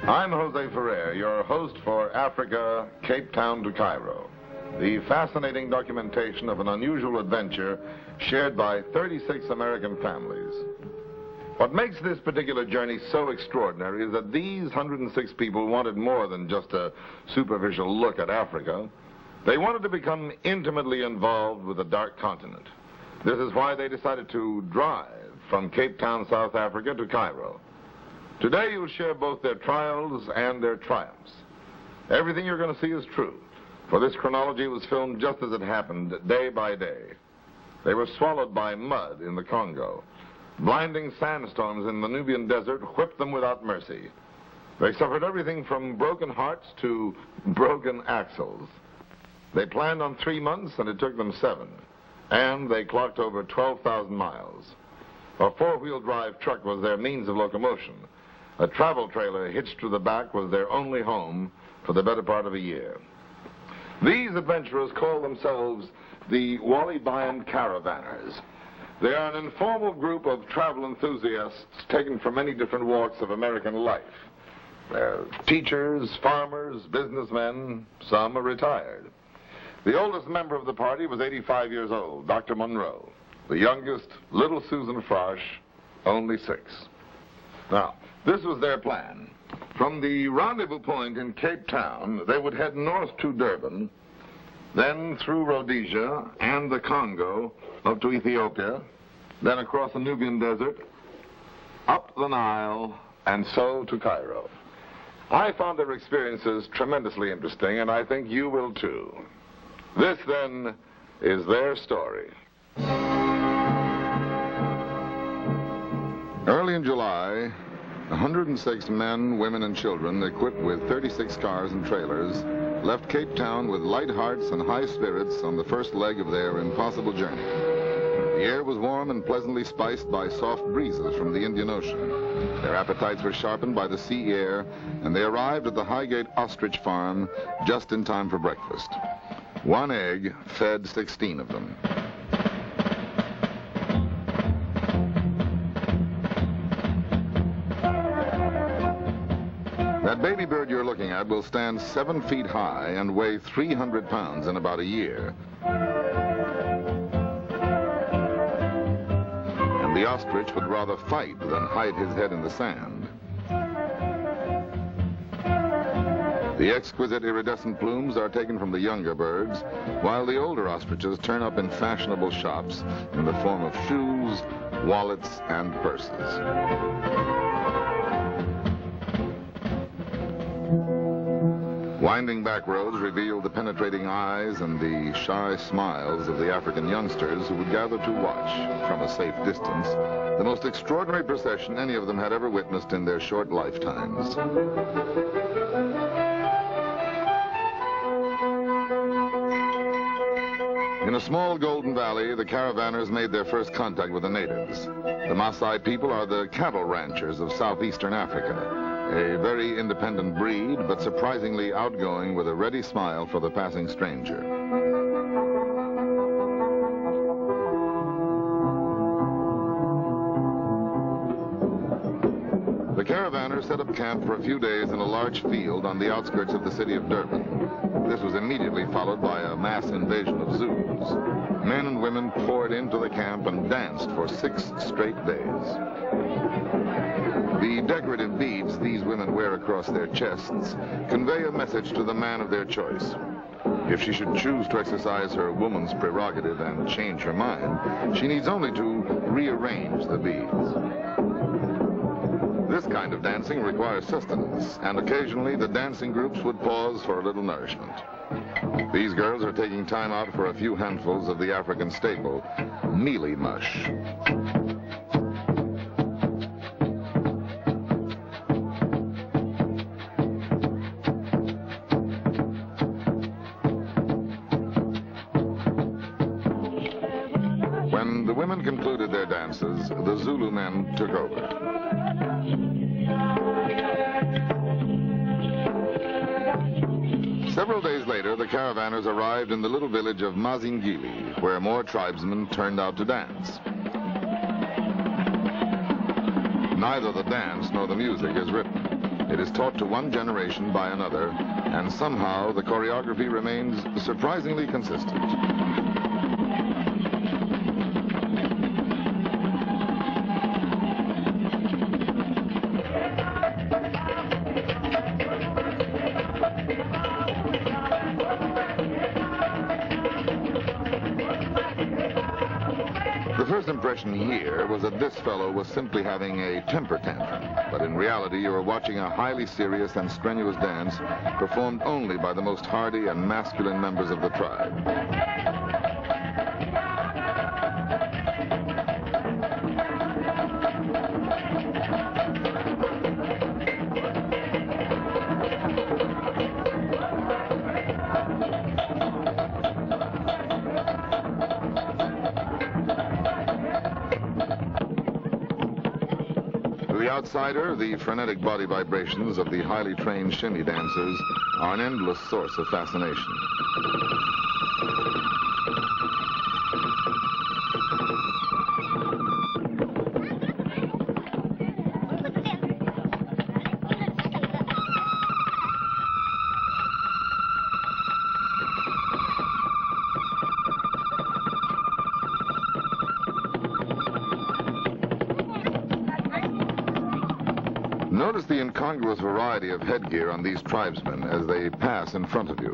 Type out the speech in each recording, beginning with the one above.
I'm Jose Ferrer, your host for Africa, Cape Town to Cairo, the fascinating documentation of an unusual adventure shared by 36 American families. What makes this particular journey so extraordinary is that these 106 people wanted more than just a superficial look at Africa. They wanted to become intimately involved with the dark continent. This is why they decided to drive from Cape Town, South Africa to Cairo. Today you'll share both their trials and their triumphs. Everything you're going to see is true, for this chronology was filmed just as it happened, day by day. They were swallowed by mud in the Congo. Blinding sandstorms in the Nubian desert whipped them without mercy. They suffered everything from broken hearts to broken axles. They planned on 3 months, and it took them 7. And they clocked over 12,000 miles. A four-wheel drive truck was their means of locomotion. A travel trailer hitched to the back was their only home for the better part of a year. These adventurers call themselves the Wally Band Caravanners. They are an informal group of travel enthusiasts taken from many different walks of American life. They're teachers, farmers, businessmen, some are retired. The oldest member of the party was 85 years old, Dr. Monroe. The youngest, little Susan Frosh, only 6. Now, this was their plan. From the rendezvous point in Cape Town, they would head north to Durban, then through Rhodesia and the Congo up to Ethiopia, then across the Nubian desert, up the Nile, and so to Cairo. I found their experiences tremendously interesting, and I think you will too. This, then, is their story. Early in July, 106 men, women, and children, equipped with 36 cars and trailers, left Cape Town with light hearts and high spirits on the first leg of their impossible journey. The air was warm and pleasantly spiced by soft breezes from the Indian Ocean. Their appetites were sharpened by the sea air, and they arrived at the Highgate Ostrich Farm just in time for breakfast. 1 egg fed 16 of them. That baby bird you're looking at will stand 7 feet high and weigh 300 pounds in about a year. And the ostrich would rather fight than hide his head in the sand. The exquisite iridescent plumes are taken from the younger birds, while the older ostriches turn up in fashionable shops in the form of shoes, wallets, and purses. Winding back roads revealed the penetrating eyes and the shy smiles of the African youngsters who would gather to watch, from a safe distance, the most extraordinary procession any of them had ever witnessed in their short lifetimes. In a small golden valley, the caravanners made their first contact with the natives. The Maasai people are the cattle ranchers of southeastern Africa. A very independent breed, but surprisingly outgoing with a ready smile for the passing stranger. The caravanners set up camp for a few days in a large field on the outskirts of the city of Durban. This was immediately followed by a mass invasion of Zulus. Men and women poured into the camp and danced for 6 straight days. The decorative beads these women wear across their chests convey a message to the man of their choice. If she should choose to exercise her woman's prerogative and change her mind, she needs only to rearrange the beads. This kind of dancing requires sustenance, and occasionally the dancing groups would pause for a little nourishment. These girls are taking time out for a few handfuls of the African staple, mealie mush. When the women concluded their dances, the Zulu men took over. Several days later, the caravanners arrived in the little village of Mazingili, where more tribesmen turned out to dance. Neither the dance nor the music is written. It is taught to one generation by another, and somehow the choreography remains surprisingly consistent. The first impression here was that this fellow was simply having a temper tantrum, but in reality you were watching a highly serious and strenuous dance performed only by the most hardy and masculine members of the tribe. To the outsider, the frenetic body vibrations of the highly trained shimmy dancers are an endless source of fascination. Notice the incongruous variety of headgear on these tribesmen as they pass in front of you.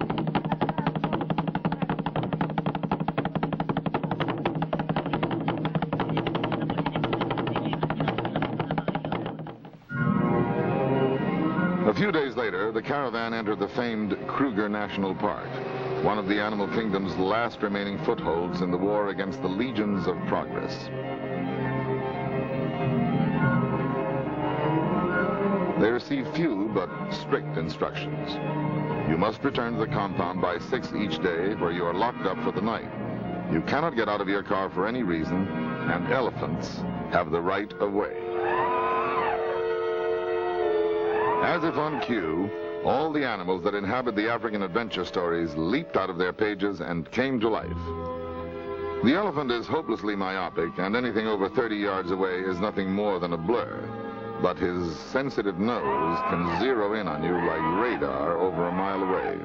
A few days later, the caravan entered the famed Kruger National Park, one of the animal kingdom's last remaining footholds in the war against the legions of progress. They receive few but strict instructions. You must return to the compound by 6 each day, where you are locked up for the night. You cannot get out of your car for any reason, and elephants have the right of way. As if on cue, all the animals that inhabit the African adventure stories leaped out of their pages and came to life. The elephant is hopelessly myopic, and anything over 30 yards away is nothing more than a blur. But his sensitive nose can zero in on you like radar over a mile away.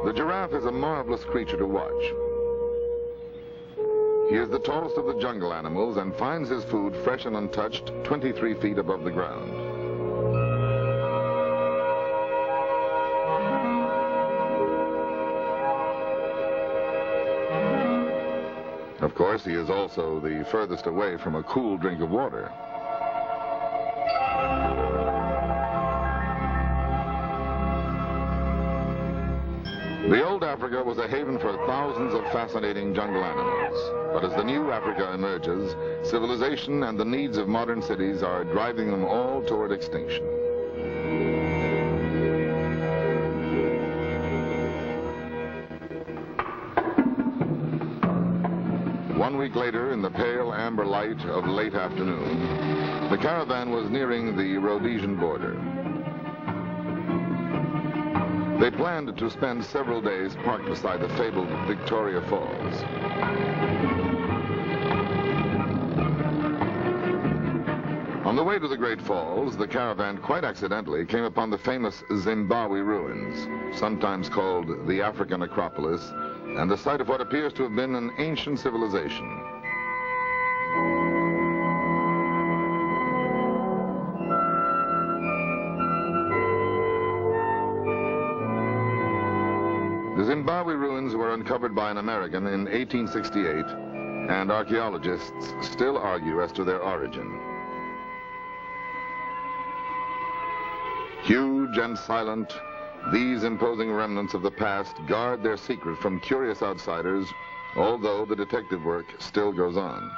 The giraffe is a marvelous creature to watch. He is the tallest of the jungle animals and finds his food fresh and untouched 23 feet above the ground. Of course, he is also the furthest away from a cool drink of water. The old Africa was a haven for thousands of fascinating jungle animals. But as the new Africa emerges, civilization and the needs of modern cities are driving them all toward extinction. One week later, in the pale amber light of late afternoon, the caravan was nearing the Rhodesian border. They planned to spend several days parked beside the fabled Victoria Falls. On the way to the Great Falls, the caravan quite accidentally came upon the famous Zimbabwe ruins, sometimes called the African Acropolis, and the site of what appears to have been an ancient civilization. The Zimbabwe ruins were uncovered by an American in 1868, and archaeologists still argue as to their origin. Huge and silent, these imposing remnants of the past guard their secret from curious outsiders, although the detective work still goes on.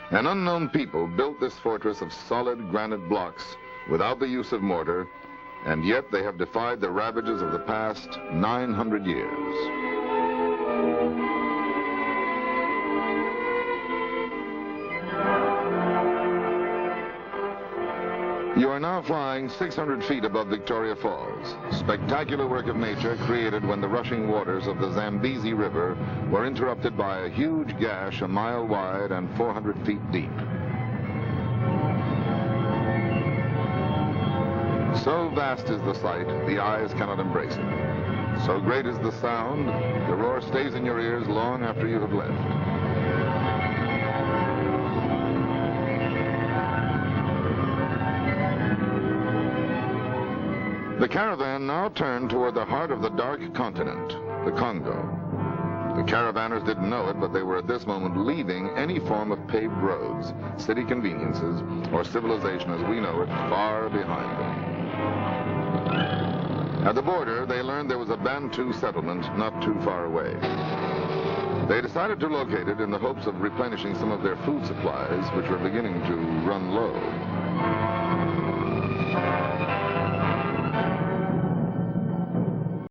An unknown people built this fortress of solid granite blocks without the use of mortar, and yet they have defied the ravages of the past 900 years. You are now flying 600 feet above Victoria Falls, spectacular work of nature created when the rushing waters of the Zambezi River were interrupted by a huge gash a mile wide and 400 feet deep. So vast is the sight, the eyes cannot embrace it. So great is the sound, the roar stays in your ears long after you have left. The caravan now turned toward the heart of the dark continent, the Congo. The caravanners didn't know it, but they were at this moment leaving any form of paved roads, city conveniences, or civilization as we know it far behind them. At the border, they learned there was a Bantu settlement not too far away. They decided to locate it in the hopes of replenishing some of their food supplies, which were beginning to run low.